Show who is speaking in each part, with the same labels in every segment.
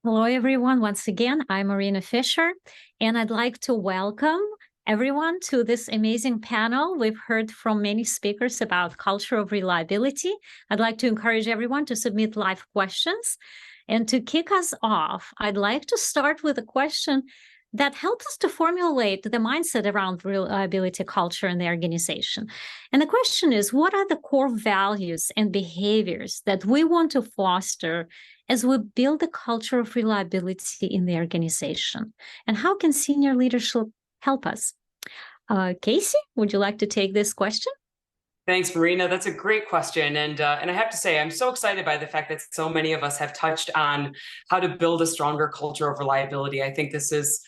Speaker 1: Hello, everyone. Once again, I'm Marina Fisher, and I'd like to welcome everyone to this amazing panel. We've heard from many speakers about culture of reliability. I'd like to encourage everyone to submit live questions. And to kick us off, I'd like to start with a question that helps us to formulate the mindset around reliability culture in the organization. And the question is, what are the core values and behaviors that we want to foster as we build a culture of reliability in the organization? And how can senior leadership help us? Casey, would you like to take this question?
Speaker 2: Thanks, Marina. That's a great question. And I have to say, I'm so excited by the fact that so many of us have touched on how to build a stronger culture of reliability. I think this is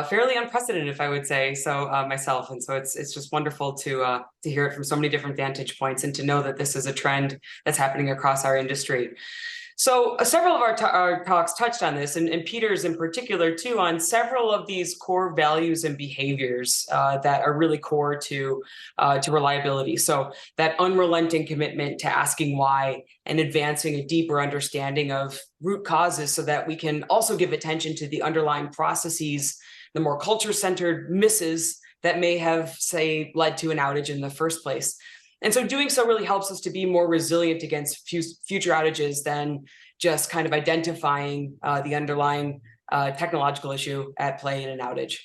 Speaker 2: fairly unprecedented, if I would say so myself. And so it's just wonderful to hear it from so many different vantage points and to know that this is a trend that's happening across our industry. So several of our talks touched on this, and Peter's in particular too, on several of these core values and behaviors that are really core to reliability. So that unrelenting commitment to asking why and advancing a deeper understanding of root causes so that we can also give attention to the underlying processes, the more culture-centered misses that may have, say, led to an outage in the first place. And so doing so really helps us to be more resilient against future outages than just kind of identifying the underlying technological issue at play in an outage.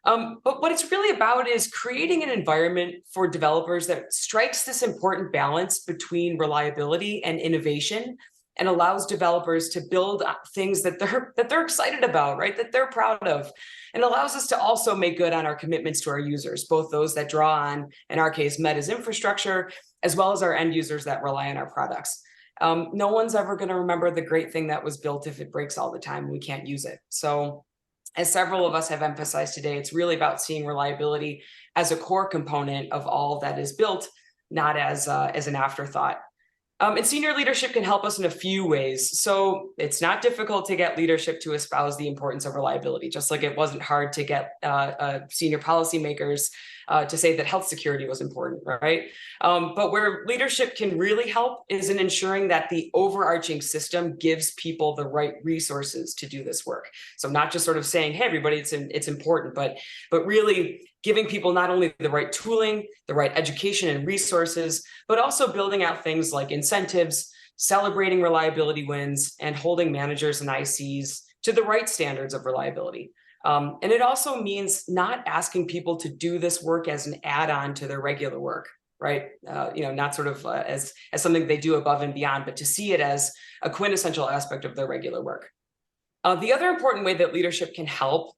Speaker 2: But what it's really about is creating an environment for developers that strikes this important balance between reliability and innovation and allows developers to build things that they're excited about, right? That they're proud of, and allows us to also make good on our commitments to our users, both those that draw on, in our case, Meta's infrastructure, as well as our end users that rely on our products. No one's ever going to remember the great thing that was built if it breaks all the time and we can't use it. So, as several of us have emphasized today, it's really about seeing reliability as a core component of all that is built, not as an afterthought. And senior leadership can help us in a few ways. So it's not difficult to get leadership to espouse the importance of reliability, just like it wasn't hard to get senior policymakers to say that health security was important, right? But where leadership can really help is in ensuring that the overarching system gives people the right resources to do this work. So not just sort of saying, hey, everybody, it's important, but really giving people not only the right tooling, the right education and resources, but also building out things like incentives, celebrating reliability wins, and holding managers and ICs to the right standards of reliability. And it also means not asking people to do this work as an add-on to their regular work, right? Not sort of as something they do above and beyond, but to see it as a quintessential aspect of their regular work. The other important way that leadership can help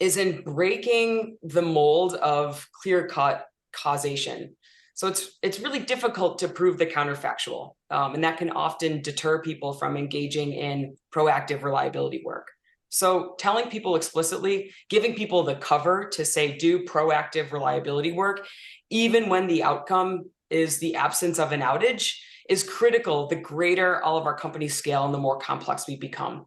Speaker 2: is in breaking the mold of clear-cut causation. So it's really difficult to prove the counterfactual, and that can often deter people from engaging in proactive reliability work. So telling people explicitly, giving people the cover to say, do proactive reliability work, even when the outcome is the absence of an outage, is critical the greater all of our companies scale and the more complex we become.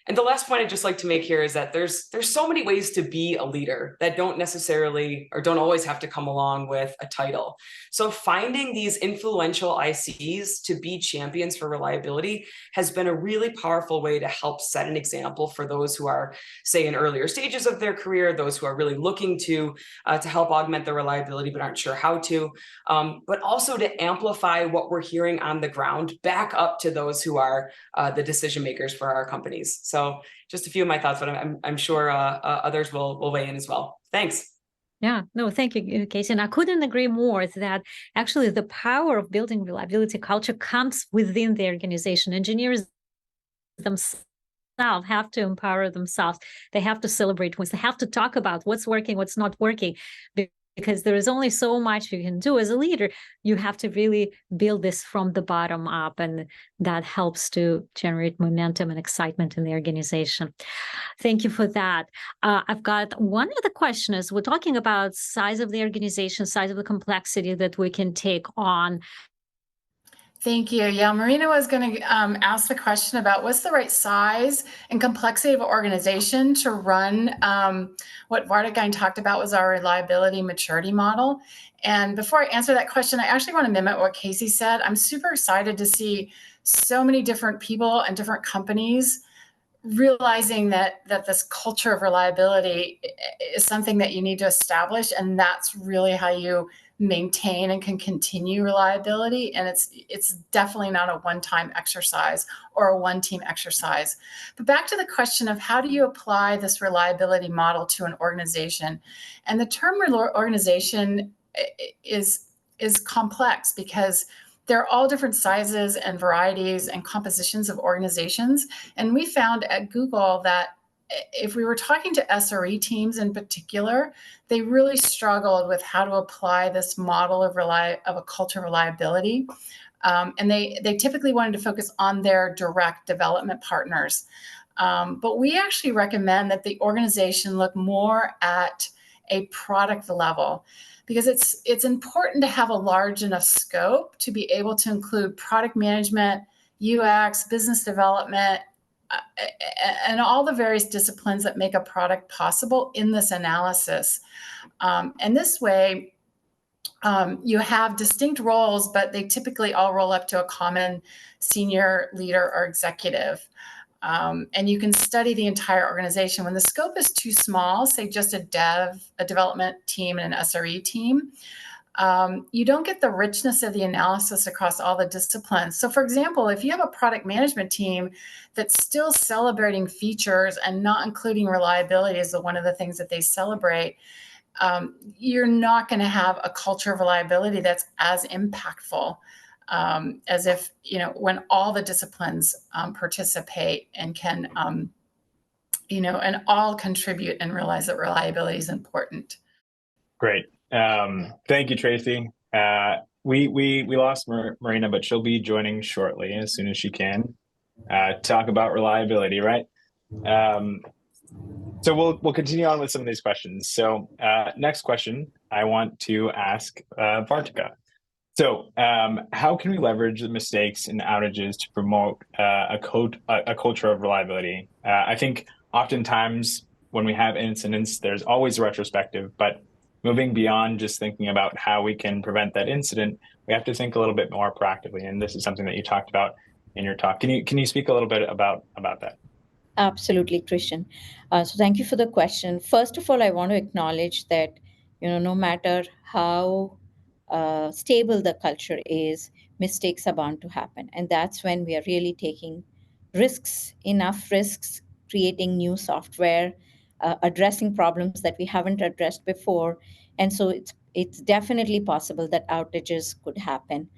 Speaker 2: And the last point I'd just like to make here is that there's so many ways to be a leader that don't necessarily or don't always have to come along with a title. So finding these influential ICs to be champions for reliability has been a really powerful way to help set an example for those who are, say, in earlier stages of their career, those who are really looking to help augment their reliability but aren't sure how to, but also to amplify what we're hearing on the ground back up to those who are the decision makers for our companies. So just a few of my thoughts, but I'm sure others will weigh in as well. Thanks.
Speaker 1: Yeah, no, thank you, Casey. And I couldn't agree more that actually the power of building reliability culture comes within the organization. Engineers themselves have to empower themselves. They have to celebrate wins. They have to talk about what's working, what's not working, because there is only so much you can do as a leader. You have to really build this from the bottom up, and that helps to generate momentum and excitement in the organization. Thank you for that. I've got one other question. As we're talking about size of the organization, size of the complexity that we can take on.
Speaker 3: Thank you. Yeah, Marina was going to ask the question about what's the right size and complexity of an organization to run. What Vartika talked about was our reliability maturity model. And before I answer that question, I actually want to mimic what Casey said. I'm super excited to see so many different people and different companies realizing that this culture of reliability is something that you need to establish, and that's really how you maintain and can continue reliability. And it's definitely not a one-time exercise or a one-team exercise. But back to the question of how do you apply this reliability model to an organization? And the term organization is complex because they're all different sizes and varieties and compositions of organizations. And we found at Google that if we were talking to SRE teams in particular, they really struggled with how to apply this model of a culture of reliability. And they typically wanted to focus on their direct development partners. But we actually recommend that the organization look more at a product level, because it's important to have a large enough scope to be able to include product management, UX, business development, and all the various disciplines that make a product possible in this analysis. And this way, you have distinct roles, but they typically all roll up to a common senior leader or executive. And you can study the entire organization. When the scope is too small, say just a development team and an SRE team, you don't get the richness of the analysis across all the disciplines. So for example, if you have a product management team that's still celebrating features and not including reliability as one of the things that they celebrate, you're not going to have a culture of reliability that's as impactful as if, when all the disciplines participate and can, and all contribute and realize that reliability is important.
Speaker 4: Great. Thank you, Tracy. We lost Marina, but she'll be joining shortly as soon as she can talk about reliability, right? So we'll continue on with some of these questions. So next question I want to ask Vartika. So how can we leverage the mistakes and outages to promote a culture of reliability? I think oftentimes when we have incidents, there's always a retrospective, but moving beyond just thinking about how we can prevent that incident, we have to think a little bit more proactively. And this is something that you talked about in your talk. Can you speak a little bit about that?
Speaker 5: Absolutely, Christian. So thank you for the question. First of all, I want to acknowledge that, no matter how stable the culture is, mistakes are bound to happen. And that's when we are really taking enough risks, creating new software, addressing problems that we haven't addressed before. And so it's definitely possible that outages could happen.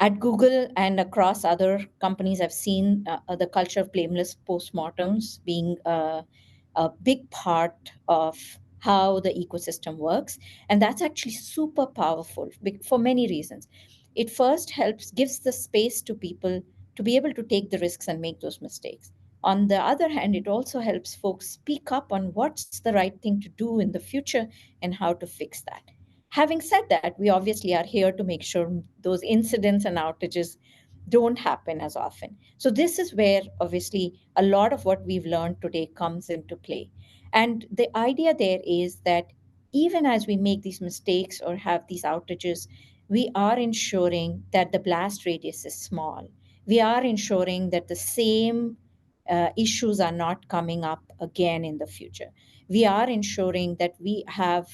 Speaker 5: At Google and across other companies, I've seen the culture of blameless postmortems being a big part of how the ecosystem works. And that's actually super powerful for many reasons. It first gives the space to people to be able to take the risks and make those mistakes. On the other hand, it also helps folks speak up on what's the right thing to do in the future and how to fix that. Having said that, we obviously are here to make sure those incidents and outages don't happen as often. So this is where obviously a lot of what we've learned today comes into play. And the idea there is that even as we make these mistakes or have these outages, we are ensuring that the blast radius is small. We are ensuring that the same issues are not coming up again in the future. We are ensuring that we have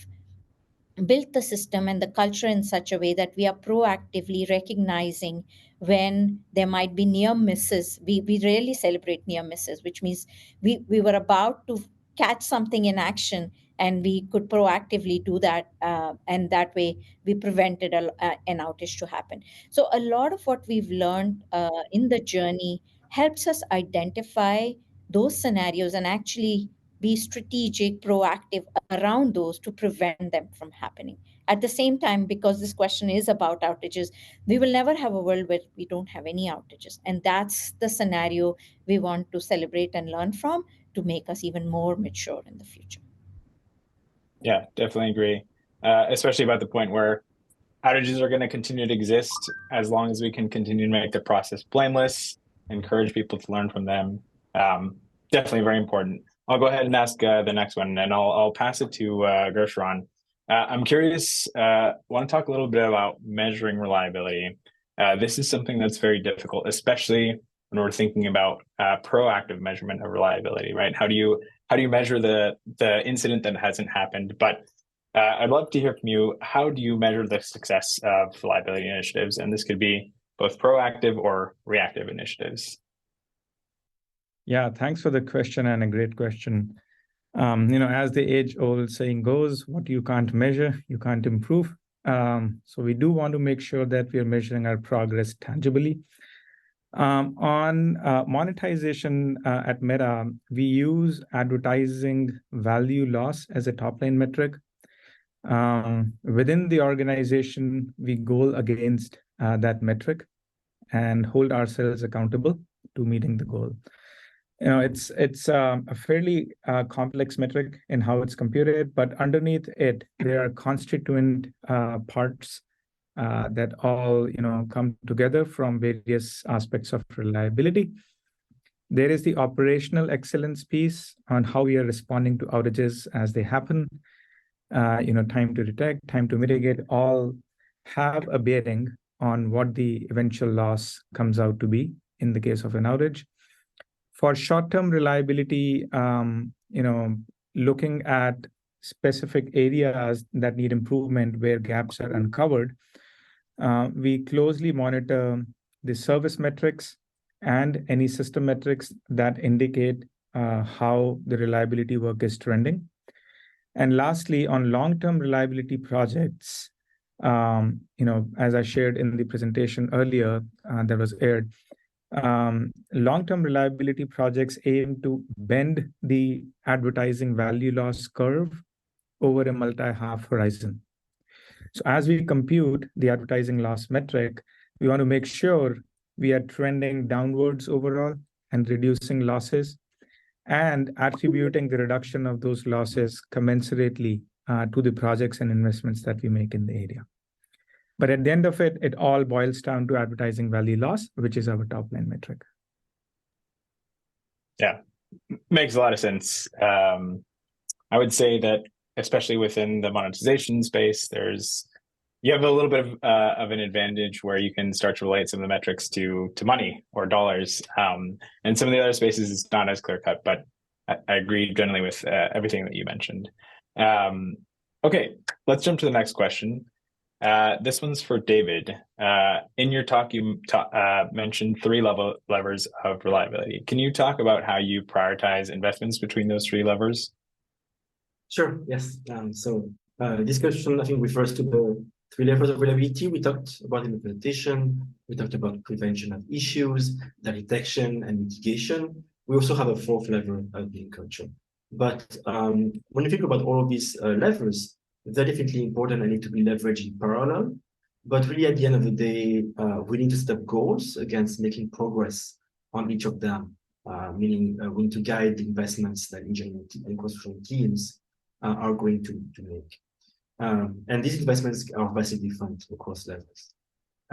Speaker 5: built the system and the culture in such a way that we are proactively recognizing when there might be near misses. We rarely celebrate near misses, which means we were about to catch something in action and we could proactively do that. And that way we prevented an outage to happen. So a lot of what we've learned in the journey helps us identify those scenarios and actually be strategic, proactive around those to prevent them from happening. At the same time, because this question is about outages, we will never have a world where we don't have any outages. And that's the scenario we want to celebrate and learn from to make us even more mature in the future.
Speaker 4: Yeah, definitely agree. Especially about the point where outages are going to continue to exist as long as we can continue to make the process blameless, encourage people to learn from them. Definitely very important. I'll go ahead and ask the next one, and I'll pass it to Gursharan. I'm curious, want to talk a little bit about measuring reliability. This is something that's very difficult, especially when we're thinking about proactive measurement of reliability, right? How do you measure the incident that hasn't happened? But I'd love to hear from you. How do you measure the success of reliability initiatives? And this could be both proactive or reactive initiatives.
Speaker 6: Yeah, thanks for the question, and a great question. As the age-old saying goes, what you can't measure, you can't improve. So we do want to make sure that we are measuring our progress tangibly. On monetization at Meta, we use advertising value loss as a top-line metric. Within the organization, we goal against that metric and hold ourselves accountable to meeting the goal. It's a fairly complex metric in how it's computed, but underneath it, there are constituent parts that all come together from various aspects of reliability. There is the operational excellence piece on how we are responding to outages as they happen. Time to detect, time to mitigate, all have a bearing on what the eventual loss comes out to be in the case of an outage. For short-term reliability, looking at specific areas that need improvement where gaps are uncovered, we closely monitor the service metrics and any system metrics that indicate how the reliability work is trending. And lastly, on long-term reliability projects, as I shared in the presentation earlier that was aired, long-term reliability projects aim to bend the advertising value loss curve over a multi-half horizon. So as we compute the advertising loss metric, we want to make sure we are trending downwards overall and reducing losses and attributing the reduction of those losses commensurately to the projects and investments that we make in the area. But at the end of it, it all boils down to advertising value loss, which is our top line metric.
Speaker 4: Yeah, makes a lot of sense. I would say that especially within the monetization space, you have a little bit of an advantage where you can start to relate some of the metrics to money or dollars. And some of the other spaces it's not as clear cut, but I agree generally with everything that you mentioned. Okay, let's jump to the next question. This one's for David. In your talk, you mentioned 3 levers of reliability. Can you talk about how you prioritize investments between those 3 levers?
Speaker 7: Sure, yes. This question, I think, refers to the 3 levels of reliability we talked about in the presentation. We talked about prevention of issues, the detection and mitigation. We also have a 4th level of being culture. But when you think about all of these levers, they're definitely important and need to be leveraged in parallel. But really, at the end of the day, we need to set up goals against making progress on each of them, meaning we need to guide the investments that engineering and construction teams are going to make. And these investments are vastly different across levels.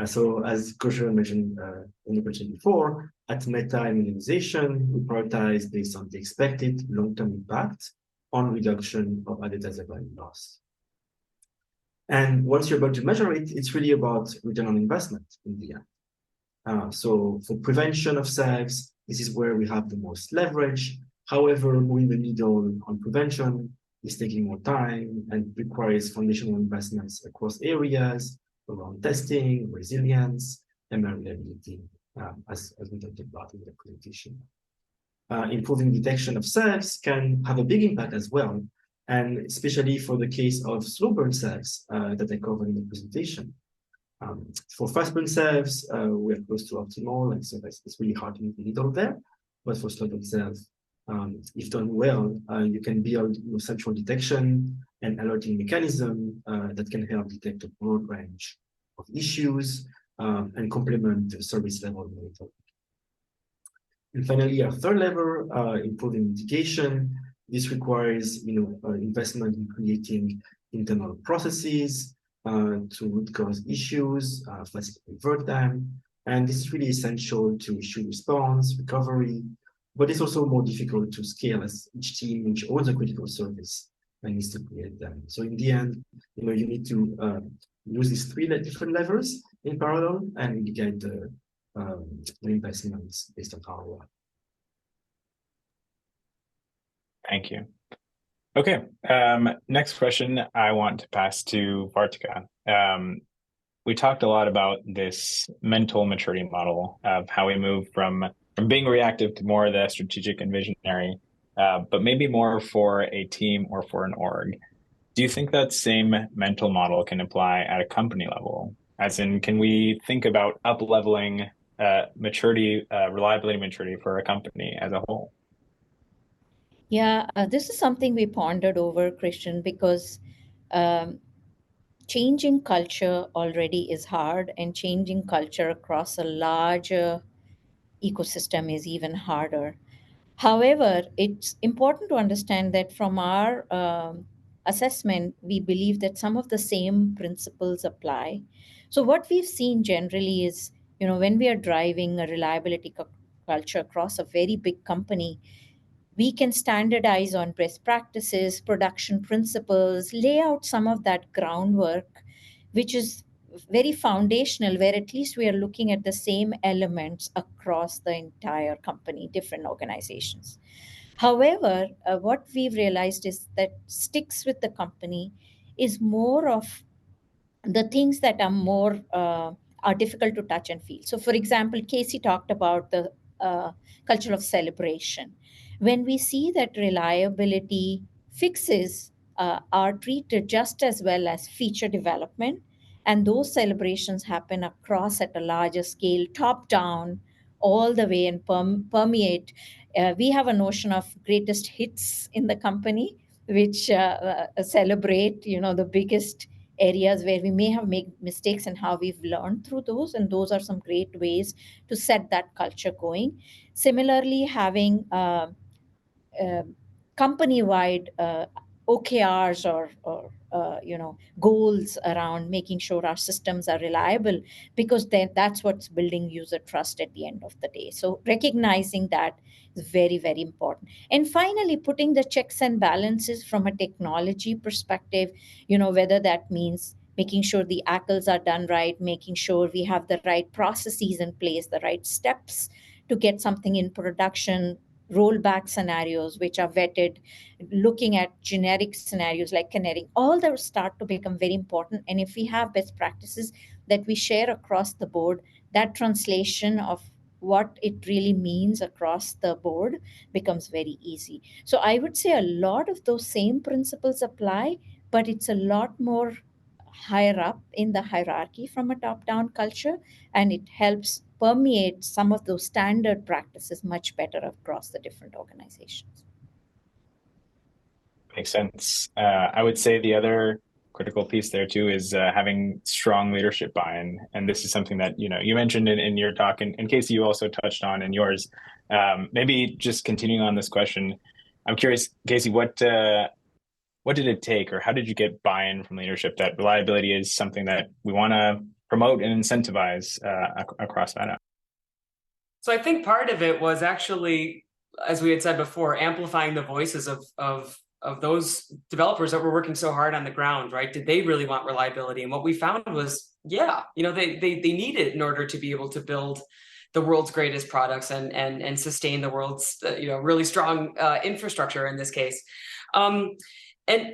Speaker 7: So as Gursharan mentioned in the question before, at Meta immunization, we prioritize based on the expected long-term impact on reduction of advertising value loss. And once you're able to measure it, it's really about return on investment in the end. So for prevention of SAVs, this is where we have the most leverage. However, moving the needle on prevention is taking more time and requires foundational investments across areas around testing, resilience, and reliability, as we talked about in the presentation. Improving detection of SAVs can have a big impact as well, and especially for the case of slow burn SAVs that I covered in the presentation. For fast burn SAVs, we are close to optimal, and so it's really hard to move the needle there. But for slow burn SAVs, if done well, you can build central detection and alerting mechanism that can help detect a broad range of issues and complement the service level monitoring. And finally, our 3rd level, improving mitigation. This requires investment in creating internal processes to root cause issues, facilitate revert them. And this is really essential to issue response, recovery, but it's also more difficult to scale as each team, each owns a critical service and needs to create them. So in the end, you need to use these 3 different levers in parallel and guide the the investments based on ROI.
Speaker 4: Thank you. Okay, next question I want to pass to Vartika. We talked a lot about this mental maturity model of how we move from being reactive to more of the strategic and visionary, but maybe more for a team or for an org. Do you think that same mental model can apply at a company level? As in, can we think about up-leveling maturity, reliability maturity for a company as a whole?
Speaker 5: Yeah, this is something we pondered over, Christian, because um, changing culture already is hard, and changing culture across a larger ecosystem is even harder. However, it's important to understand that from our assessment, we believe that some of the same principles apply. So, what we've seen generally is, when we are driving a reliability culture across a very big company, we can standardize on best practices, production principles, lay out some of that groundwork, which is very foundational, where at least we are looking at the same elements across the entire company, different organizations. However, what we've realized is that sticks with the company is more of the things that are more are difficult to touch and feel. So, for example, Casey talked about the culture of celebration. When we see that reliability fixes are treated just as well as feature development, and those celebrations happen across at a larger scale, top down, all the way and permeate. We have a notion of greatest hits in the company, which celebrate, the biggest areas where we may have made mistakes and how we've learned through those, and those are some great ways to set that culture going. Similarly, having uh, company-wide OKRs or goals around making sure our systems are reliable, because then that's what's building user trust at the end of the day. So recognizing that is very, very important. And finally, putting the checks and balances from a technology perspective, whether that means making sure the ACLs are done right, making sure we have the right processes in place, the right steps to get something in production, rollback scenarios which are vetted, looking at generic scenarios like kinetic, all those start to become very important. And if we have best practices that we share across the board, that translation of what it really means across the board becomes very easy. So I would say a lot of those same principles apply, but it's a lot more higher up in the hierarchy from a top down culture, and it helps permeate some of those standard practices much better across the different organizations.
Speaker 4: Makes sense. I would say the other critical piece there too is having strong leadership buy-in, and this is something that you mentioned in your talk, and Casey, you also touched on in yours. Maybe just continuing on this question, I'm curious, Casey, what did it take, or how did you get buy-in from leadership that reliability is something that we want to promote and incentivize across that?
Speaker 2: So I think part of it was actually, as we had said before, amplifying the voices of those developers that were working so hard on the ground, right? Did they really want reliability? And what we found was, yeah, they need it in order to be able to build the world's greatest products and sustain the world's really strong infrastructure in this case. And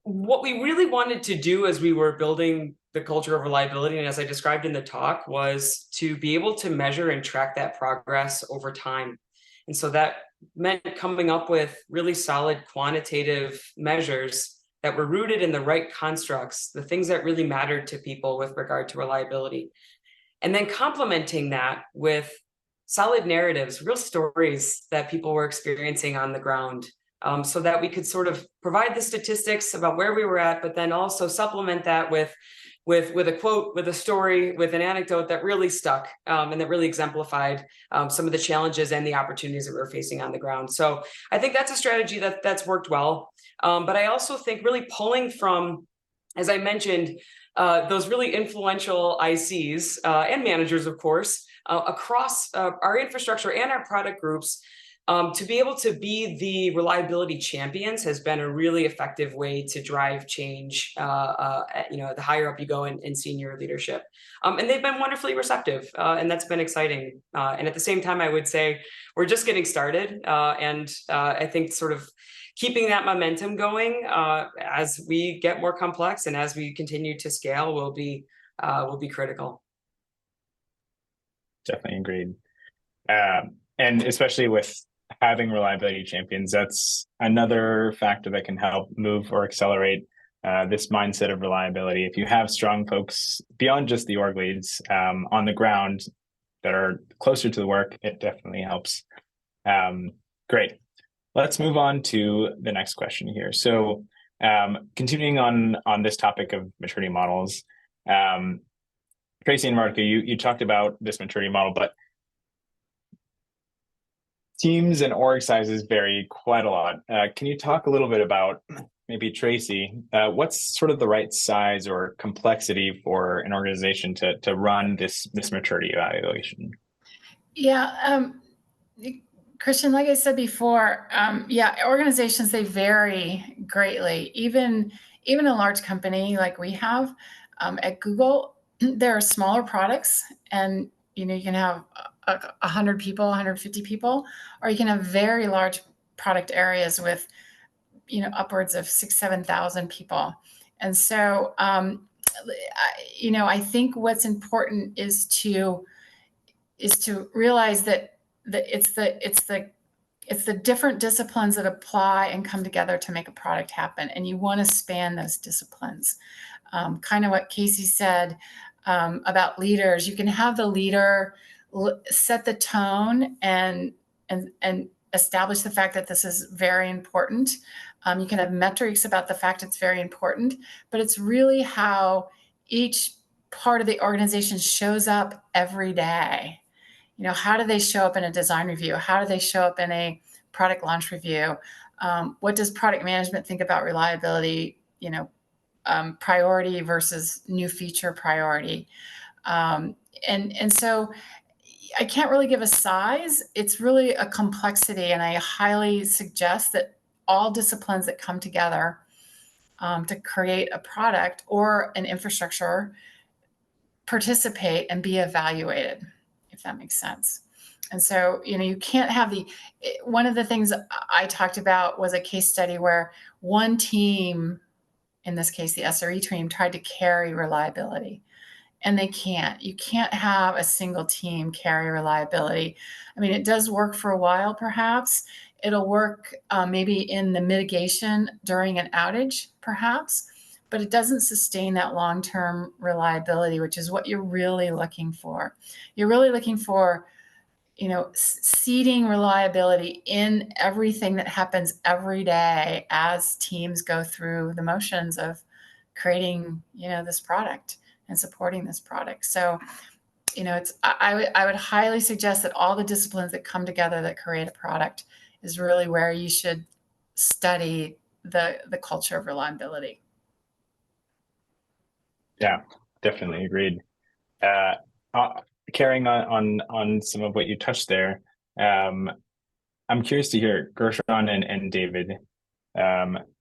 Speaker 2: what we really wanted to do as we were building the culture of reliability, and as I described in the talk, was to be able to measure and track that progress over time. And so that meant coming up with really solid quantitative measures that were rooted in the right constructs, the things that really mattered to people with regard to reliability. And then complementing that with solid narratives, real stories that people were experiencing on the ground, so that we could sort of provide the statistics about where we were at, but then also supplement that with a quote, with a story, with an anecdote that really stuck and that really exemplified some of the challenges and the opportunities that we were facing on the ground. So I think that's a strategy that's worked well. But I also think really pulling from, as I mentioned, those really influential ICs and managers, of course, across our infrastructure and our product groups, to be able to be the reliability champions has been a really effective way to drive change, the higher up you go in senior leadership. And they've been wonderfully receptive, and that's been exciting. And at the same time, I would say we're just getting started. And I think sort of keeping that momentum going as we get more complex and as we continue to scale will be critical.
Speaker 4: Definitely agreed. And especially with having reliability champions, that's another factor that can help move or accelerate this mindset of reliability. If you have strong folks beyond just the org leads on the ground that are closer to the work, it definitely helps. Great. Let's move on to the next question here. So continuing on this topic of maturity models, Tracy and Vartika, you talked about this maturity model, but teams and org sizes vary quite a lot. Can you talk a little bit about, maybe Tracy, what's sort of the right size or complexity for an organization to run this maturity evaluation?
Speaker 3: Yeah, Christian, like I said before, organizations, they vary greatly. Even a large company like we have at Google, there are smaller products, and you can have 100 people, 150 people, or you can have very large product areas with upwards of 6,000-7,000 people. And so I think what's important is to realize that it's the different disciplines that apply and come together to make a product happen, and you want to span those disciplines. Kind of what Casey said about leaders. You can have the leader set the tone and establish the fact that this is very important. You can have metrics about the fact it's very important, but it's really how each part of the organization shows up every day. How do they show up in a design review? How do they show up in a product launch review? What does product management think about reliability? Priority versus new feature priority. And so I can't really give a size. It's really a complexity, and I highly suggest that all disciplines that come together to create a product or an infrastructure participate and be evaluated, if that makes sense. And so, you can't have one of the things I talked about was a case study where one team, in this case, the SRE team, tried to carry reliability. And they can't. You can't have a single team carry reliability. I mean, it does work for a while, perhaps. It'll work maybe in the mitigation during an outage, perhaps, but it doesn't sustain that long-term reliability, which is what you're really looking for. You're really looking for, seeding reliability in everything that happens every day as teams go through the motions of creating, this product and supporting this product. So, I would highly suggest that all the disciplines that come together that create a product is really where you should study the culture of reliability.
Speaker 4: Yeah, definitely agreed. Carrying on some of what you touched there, I'm curious to hear, Gursharan and David,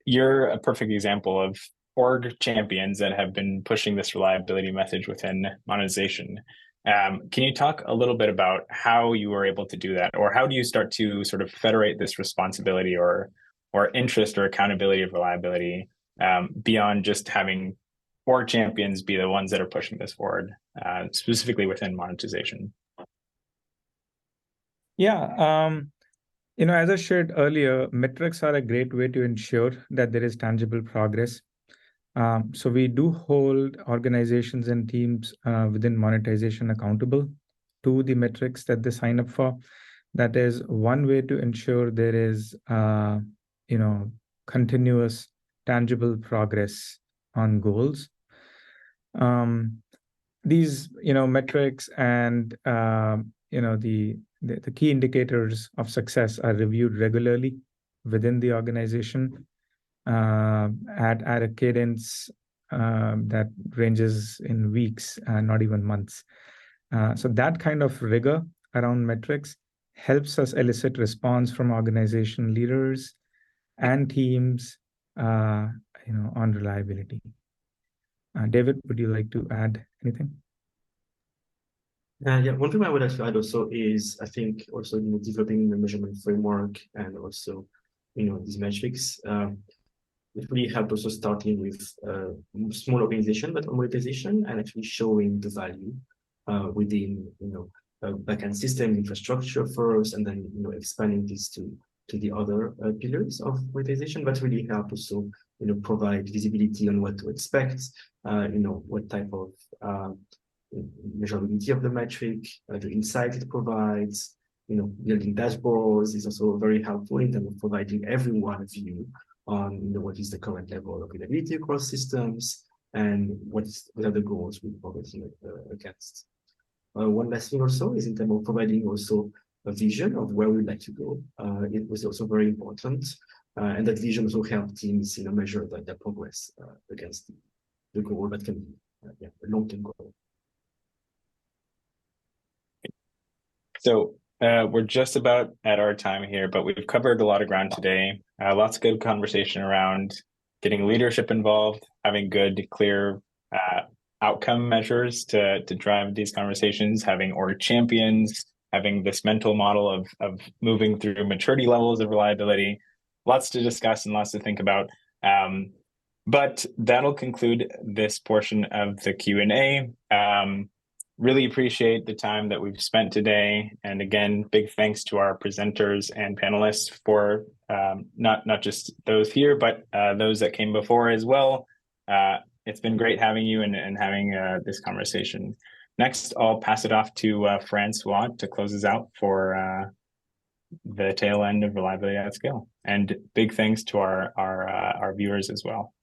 Speaker 4: you're a perfect example of org champions that have been pushing this reliability message within monetization. Can you talk a little bit about how you were able to do that, or how do you start to sort of federate this responsibility or interest or accountability of reliability beyond just having org champions be the ones that are pushing this forward, specifically within monetization?
Speaker 6: Yeah, as I shared earlier, metrics are a great way to ensure that there is tangible progress. So we do hold organizations and teams within monetization accountable to the metrics that they sign up for. That is one way to ensure there is, continuous, tangible progress on goals. These, metrics and, the key indicators of success are reviewed regularly within the organization at a cadence that ranges in weeks, not even months. So that kind of rigor around metrics helps us elicit response from organization leaders and teams, on reliability. David, would you like to add anything?
Speaker 7: Yeah, one thing I would actually add also is, I think also developing the measurement framework and also these metrics. It really helped also starting with small organization, but monetization, and actually showing the value within backend system infrastructure first, and then expanding this to the other pillars of monetization. But really help also provide visibility on what to expect, what type of measurability of the metric, the insight it provides. Building dashboards is also very helpful in terms of providing everyone a view on what is the current level of reliability across systems and what are the goals we're progressing against. One last thing also is in terms of providing also a vision of where we'd like to go. It was also very important, and that vision also helped teams measure their progress against the goal that can be a long-term goal.
Speaker 4: So we're just about at our time here, but we've covered a lot of ground today. Lots of good conversation around getting leadership involved, having good, clear outcome measures to drive these conversations, having org champions, having this mental model of moving through maturity levels of reliability. Lots to discuss and lots to think about. But that'll conclude this portion of the Q&A. Really appreciate the time that we've spent today. And again, big thanks to our presenters and panelists for not just those here, but those that came before as well. It's been great having you and having this conversation. Next, I'll pass it off to Francois to close us out for the tail end of reliability at scale. And big thanks to our viewers as well.